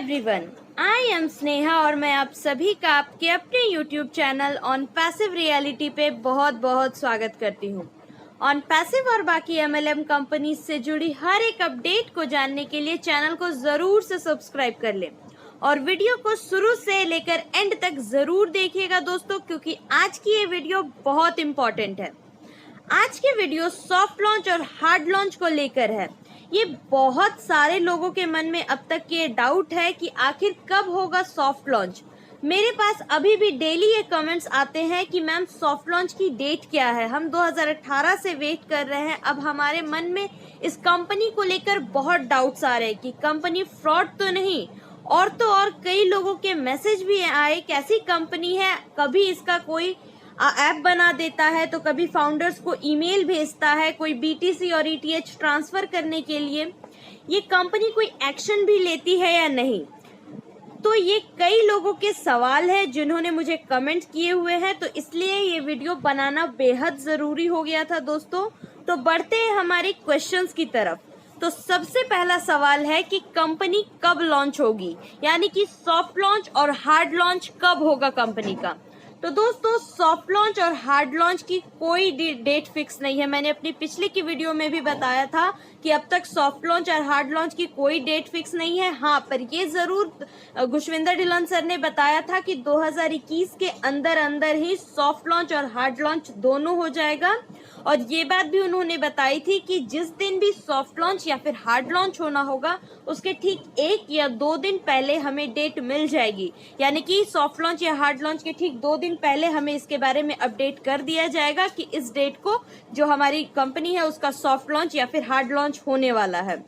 Everyone, I am Sneha और मैं आप सभी का आपके अपने YouTube channel on passive reality पे बहुत बहुत स्वागत करती हूँ। ऑन पैसिव और बाकी एमएलएम कंपनी से जुड़ी हर एक अपडेट को जानने के लिए चैनल को ज़रूर से सब्सक्राइब कर लें और वीडियो को शुरू से लेकर एंड तक ज़रूर देखिएगा दोस्तों, क्योंकि आज की ये वीडियो बहुत इम्पॉर्टेंट है। आज की वीडियो सॉफ्ट लॉन्च और हार्ड लॉन्च को लेकर है। ये बहुत सारे लोगों के मन में अब तक ये डाउट है कि आखिर कब होगा सॉफ्ट लॉन्च। मेरे पास अभी भी डेली ये कमेंट्स आते हैं कि मैम सॉफ्ट लॉन्च की डेट क्या है। हम 2018 से वेट कर रहे हैं। अब हमारे मन में इस कंपनी को लेकर बहुत डाउट्स आ रहे हैं कि कंपनी फ्रॉड तो नहीं, और तो और कई लोगों के मैसेज भी आए कैसी कंपनी है, कभी इसका कोई ऐप बना देता है तो कभी फाउंडर्स को ईमेल भेजता है कोई बीटीसी और ईटीएच ट्रांसफर करने के लिए। ये कंपनी कोई एक्शन भी लेती है या नहीं, तो ये कई लोगों के सवाल है जिन्होंने मुझे कमेंट किए हुए हैं, तो इसलिए ये वीडियो बनाना बेहद जरूरी हो गया था दोस्तों। तो बढ़ते हैं हमारे क्वेश्चंस की तरफ। तो सबसे पहला सवाल है कि कंपनी कब लॉन्च होगी, यानी कि सॉफ्ट लॉन्च और हार्ड लॉन्च कब होगा कंपनी का। तो दोस्तों सॉफ्ट लॉन्च और हार्ड लॉन्च की कोई डेट फिक्स नहीं है। मैंने अपनी पिछली की वीडियो में भी बताया था कि अब तक सॉफ्ट लॉन्च और हार्ड लॉन्च की कोई डेट फिक्स नहीं है। हाँ, पर ये जरूर गुशविंदर ढिल्लन सर ने बताया था कि 2021 के अंदर अंदर ही सॉफ्ट लॉन्च और हार्ड लॉन्च दोनों हो जाएगा। और ये बात भी उन्होंने बताई थी कि जिस दिन भी सॉफ्ट लॉन्च या फिर हार्ड लॉन्च होना होगा उसके ठीक 1 या 2 दिन पहले हमें डेट मिल जाएगी, यानी कि सॉफ्ट लॉन्च या हार्ड लॉन्च के ठीक 2 दिन पहले हमें इसके बारे में अपडेट कर दिया जाएगा कि इस डेट को जो हमारी कंपनी है उसका सॉफ्ट लॉन्च या फिर हार्ड लॉन्च होने वाला है।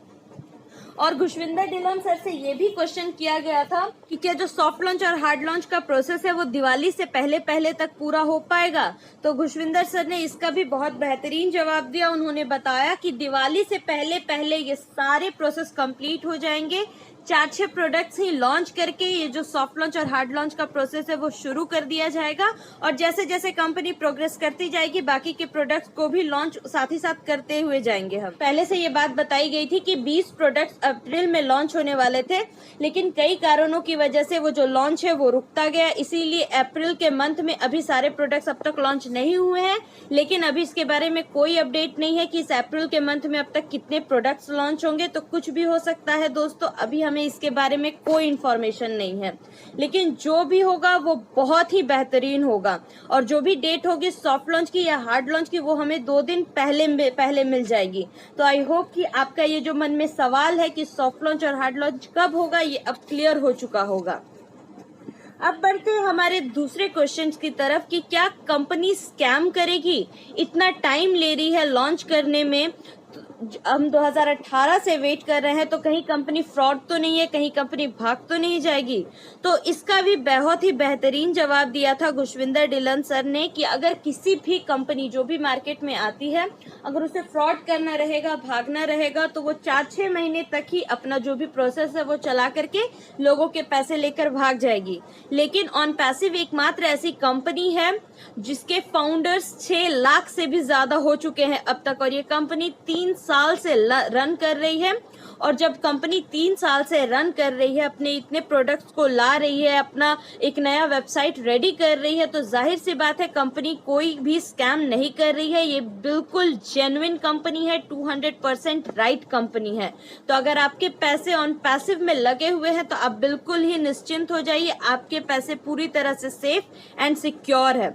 और गुशविंदर ढिल्लन सर से ये भी क्वेश्चन किया गया था कि क्या जो सॉफ्ट लॉन्च और हार्ड लॉन्च का प्रोसेस है वो दिवाली से पहले पहले तक पूरा हो पाएगा। तो गुशविंदर सर ने इसका भी बहुत बेहतरीन जवाब दिया। उन्होंने बताया कि दिवाली से पहले पहले ये सारे प्रोसेस कंप्लीट हो जाएंगे। 4-6 प्रोडक्ट्स ही लॉन्च करके ये जो सॉफ्ट लॉन्च और हार्ड लॉन्च का प्रोसेस है वो शुरू कर दिया जाएगा, और जैसे जैसे कंपनी प्रोग्रेस करती जाएगी बाकी के प्रोडक्ट्स को भी लॉन्च साथ ही साथ करते हुए जाएंगे। हम पहले से ये बात बताई गई थी कि 20 प्रोडक्ट्स अप्रैल में लॉन्च होने वाले थे, लेकिन कई कारणों की वजह से वो जो लॉन्च है वो रुकता गया, इसीलिए अप्रैल के मंथ में अभी सारे प्रोडक्ट्स अब तक लॉन्च नहीं हुए हैं। लेकिन अभी इसके बारे में कोई अपडेट नहीं है कि इस अप्रैल के मंथ में अब तक कितने प्रोडक्ट्स लॉन्च होंगे, तो कुछ भी हो सकता है दोस्तों। अभी हमें इसके बारे में कोई इन्फॉर्मेशन नहीं है, लेकिन जो भी होगा वो बहुत ही बेहतरीन होगा। और जो भी डेट होगी सॉफ्ट लॉन्च की या हार्ड लॉन्च की वो हमें 2 दिन पहले मिल जाएगी। तो आई होप कि आपका ये जो मन में सवाल है कि सॉफ्ट लॉन्च और हार्ड लॉन्च कब होगा ये अब क्लियर हो चुका होगा। अब बढ़ते हैं हमारे दूसरे क्वेश्चन की तरफ कि क्या कंपनी स्कैम करेगी, इतना टाइम ले रही है लॉन्च करने में। हम 2018 से वेट कर रहे हैं, तो कहीं कंपनी फ्रॉड तो नहीं है, कहीं कंपनी भाग तो नहीं जाएगी। तो इसका भी बहुत ही बेहतरीन जवाब दिया था गुशविंदर ढिल्लन सर ने कि अगर किसी भी कंपनी जो भी मार्केट में आती है अगर उसे फ्रॉड करना रहेगा, भागना रहेगा, तो वो 4-6 महीने तक ही अपना जो भी प्रोसेस है वो चला करके लोगों के पैसे लेकर भाग जाएगी। लेकिन ऑन पैसिव एकमात्र ऐसी कंपनी है जिसके फाउंडर्स 6 लाख से भी ज्यादा हो चुके हैं अब तक, और ये कंपनी 3 साल से रन कर रही है। और जब कंपनी 3 साल से रन कर रही है, अपने इतने प्रोडक्ट्स को ला रही है, अपना एक नया वेबसाइट रेडी कर रही है, तो जाहिर सी बात है कंपनी कोई भी स्कैम नहीं कर रही है। ये बिल्कुल जेन्युइन कंपनी है, 200% राइट कंपनी है। तो अगर आपके पैसे ऑन पैसिव में लगे हुए हैं तो आप बिल्कुल ही निश्चिंत हो जाइए, आपके पैसे पूरी तरह से सेफ एंड सिक्योर है।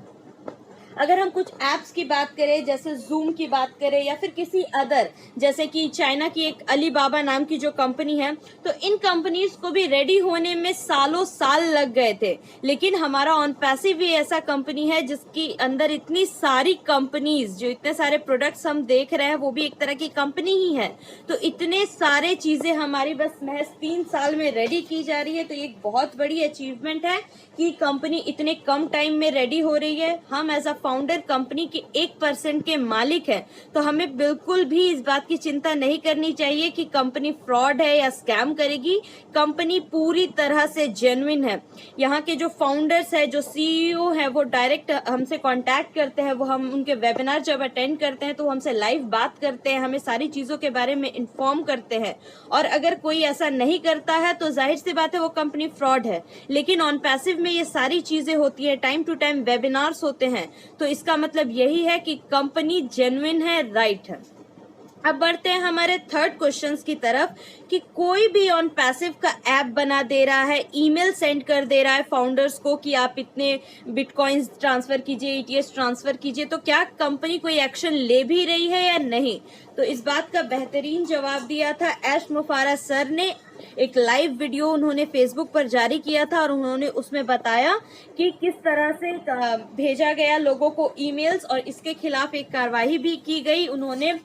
अगर हम कुछ एप्स की बात करें, जैसे जूम की बात करें या फिर किसी अदर, जैसे कि चाइना की एक अलीबाबा नाम की जो कंपनी है, तो इन कंपनीज को भी रेडी होने में सालों साल लग गए थे। लेकिन हमारा ऑन पैसिव भी ऐसा कंपनी है जिसकी अंदर इतनी सारी कंपनीज, जो इतने सारे प्रोडक्ट्स हम देख रहे हैं वो भी एक तरह की कंपनी ही है। तो इतने सारे चीजें हमारी बस महज 3 साल में रेडी की जा रही है, तो ये एक बहुत बड़ी अचीवमेंट है कि कंपनी इतने कम टाइम में रेडी हो रही है। हम एज अ फाउंडर कंपनी के 1% के मालिक है, तो हमें बिल्कुल भी इस बात की चिंता नहीं करनी चाहिए कि कंपनी फ्रॉड है या स्कैम करेगी। कंपनी पूरी तरह से जेन्युइन है। यहाँ के जो फाउंडर्स है, जो CEO है, वो डायरेक्ट हमसे कांटेक्ट करते हैं। वो हम उनके वेबिनार जब अटेंड करते हैं तो वो हमसे लाइव बात करते हैं, हमें सारी चीजों के बारे में इन्फॉर्म करते हैं। और अगर कोई ऐसा नहीं करता है तो जाहिर सी बात है वो कंपनी फ्रॉड है। लेकिन ऑन पैसिव में ये सारी चीजें होती है, टाइम टू टाइम वेबिनार्स होते हैं, तो इसका मतलब यही है कि कंपनी जेन्युइन है, राइट है। अब बढ़ते हैं हमारे थर्ड क्वेश्चंस की तरफ कि कोई भी ऑन पैसिव का ऐप बना दे रहा है, ईमेल सेंड कर दे रहा है फाउंडर्स को कि आप इतने बिटकॉइंस ट्रांसफर कीजिए, ETH ट्रांसफर कीजिए, तो क्या कंपनी कोई एक्शन ले भी रही है या नहीं? तो इस बात का बेहतरीन जवाब दिया था ऐश मुफारा सर ने। एक लाइव वीडियो उन्होंने फेसबुक पर जारी किया था और उन्होंने उसमें बताया कि किस तरह से भेजा गया लोगों को ईमेल्स और इसके खिलाफ एक कार्रवाई भी की गई। उन्होंने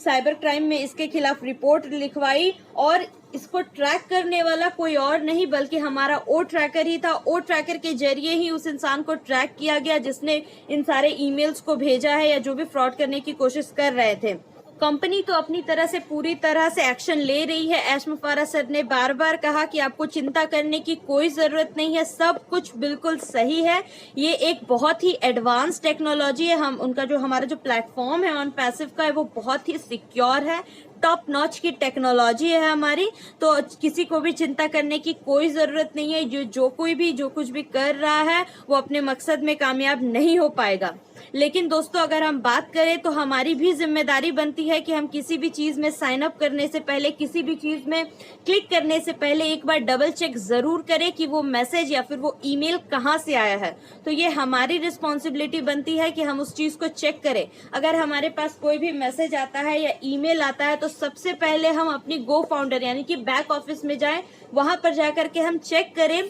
साइबर क्राइम में इसके खिलाफ रिपोर्ट लिखवाई और इसको ट्रैक करने वाला कोई और नहीं बल्कि हमारा ओ ट्रैकर ही था। ओ ट्रैकर के जरिए ही उस इंसान को ट्रैक किया गया जिसने इन सारे ईमेल्स को भेजा है या जो भी फ्रॉड करने की कोशिश कर रहे थे। कंपनी तो अपनी तरह से पूरी तरह से एक्शन ले रही है। ऐश मुफारा सर ने बार बार कहा कि आपको चिंता करने की कोई जरूरत नहीं है, सब कुछ बिल्कुल सही है। ये एक बहुत ही एडवांस टेक्नोलॉजी है। हमारा जो प्लेटफॉर्म है ऑन पैसिव का है वो बहुत ही सिक्योर है, टॉप नॉच की टेक्नोलॉजी है हमारी, तो किसी को भी चिंता करने की कोई जरूरत नहीं है। जो कुछ भी कर रहा है वो अपने मकसद में कामयाब नहीं हो पाएगा। लेकिन दोस्तों अगर हम बात करें तो हमारी भी जिम्मेदारी बनती है कि हम किसी भी चीज में साइन अप करने से पहले, किसी भी चीज में क्लिक करने से पहले एक बार डबल चेक जरूर करें कि वो मैसेज या फिर वो ईमेल कहाँ से आया है। तो ये हमारी रिस्पॉन्सिबिलिटी बनती है कि हम उस चीज को चेक करें। अगर हमारे पास कोई भी मैसेज आता है या ईमेल आता है तो सबसे पहले हम अपनी गो फाउंडर यानी कि बैक ऑफिस में जाएं, वहां पर जाकर के हम चेक करें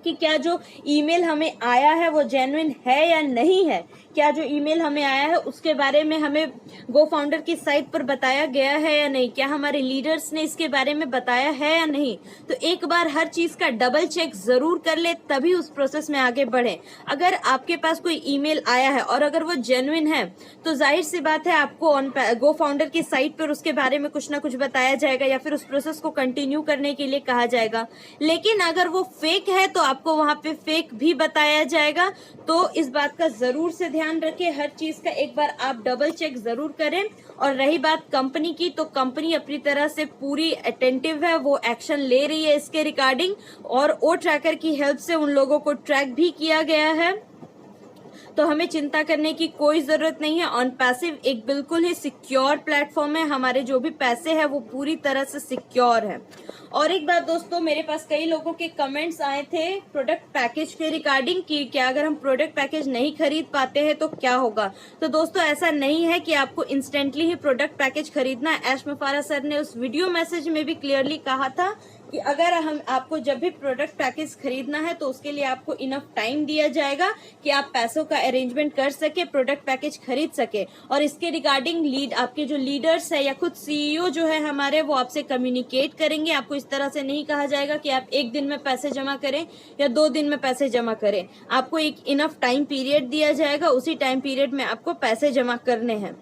कि क्या जो ईमेल हमें आया है वो जेन्युइन है या नहीं है। क्या जो ईमेल हमें आया है उसके बारे में हमें गो फाउंडर की साइट पर बताया गया है या नहीं, क्या हमारे लीडर्स ने इसके बारे में बताया है या नहीं। तो एक बार हर चीज का डबल चेक जरूर कर ले, तभी उस प्रोसेस में आगे बढ़े। अगर आपके पास कोई ईमेल आया है और अगर वो जेन्युइन है तो जाहिर सी बात है आपको गो फाउंडर की साइट पर उसके बारे में कुछ ना कुछ बताया जाएगा या फिर उस प्रोसेस को कंटिन्यू करने के लिए कहा जाएगा। लेकिन अगर वो फेक है तो आपको वहां पे फेक भी बताया जाएगा। तो इस बात का जरूर से ध्यान रखें, हर चीज का एक बार आप डबल चेक जरूर करें। और रही बात कंपनी की, तो कंपनी अपनी तरह से पूरी अटेंटिव है, वो एक्शन ले रही है इसके रिगार्डिंग और ओ ट्रैकर की हेल्प से उन लोगों को ट्रैक भी किया गया है। तो हमें चिंता करने की कोई जरूरत नहीं है। ऑन पैसिव एक बिल्कुल ही सिक्योर प्लेटफॉर्म है, हमारे जो भी पैसे हैं वो पूरी तरह से सिक्योर है। और एक बात दोस्तों, मेरे पास कई लोगों के कमेंट्स आए थे प्रोडक्ट पैकेज के रिगार्डिंग कि क्या अगर हम प्रोडक्ट पैकेज नहीं खरीद पाते हैं तो क्या होगा। तो दोस्तों ऐसा नहीं है कि आपको इंस्टेंटली ही प्रोडक्ट पैकेज खरीदना है। ऐश मुफारा सर ने उस वीडियो मैसेज में भी क्लियरली कहा था कि अगर आपको जब भी प्रोडक्ट पैकेज खरीदना है तो उसके लिए आपको इनफ टाइम दिया जाएगा कि आप पैसों का अरेंजमेंट कर सके, प्रोडक्ट पैकेज खरीद सके। और इसके रिगार्डिंग आपके जो लीडर्स है या खुद CEO जो है हमारे, वो आपसे कम्युनिकेट करेंगे। आपको इस तरह से नहीं कहा जाएगा कि आप 1 दिन में पैसे जमा करें या 2 दिन में पैसे जमा करें। आपको एक इनफ टाइम पीरियड दिया जाएगा, उसी टाइम पीरियड में आपको पैसे जमा करने हैं।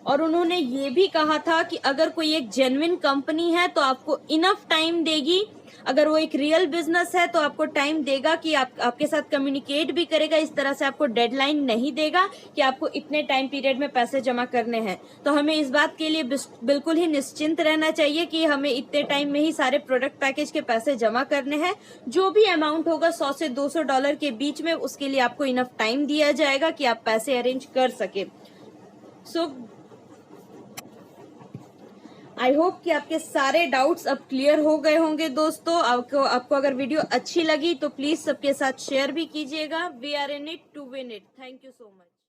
और उन्होंने ये भी कहा था कि अगर कोई एक जेन्युइन कंपनी है तो आपको इनफ टाइम देगी, अगर वो एक रियल बिजनेस है तो आपको टाइम देगा कि आपके साथ कम्युनिकेट भी करेगा। इस तरह से आपको डेडलाइन नहीं देगा कि आपको इतने टाइम पीरियड में पैसे जमा करने हैं। तो हमें इस बात के लिए बिल्कुल ही निश्चिंत रहना चाहिए कि हमें इतने टाइम में ही सारे प्रोडक्ट पैकेज के पैसे जमा करने हैं। जो भी अमाउंट होगा $100 से $200 के बीच में, उसके लिए आपको इनफ टाइम दिया जाएगा कि आप पैसे अरेंज कर सके। आई होप कि आपके सारे डाउट्स अब क्लियर हो गए होंगे दोस्तों। आपको अगर वीडियो अच्छी लगी तो प्लीज सबके साथ शेयर भी कीजिएगा। We are in it to win it. Thank you so much.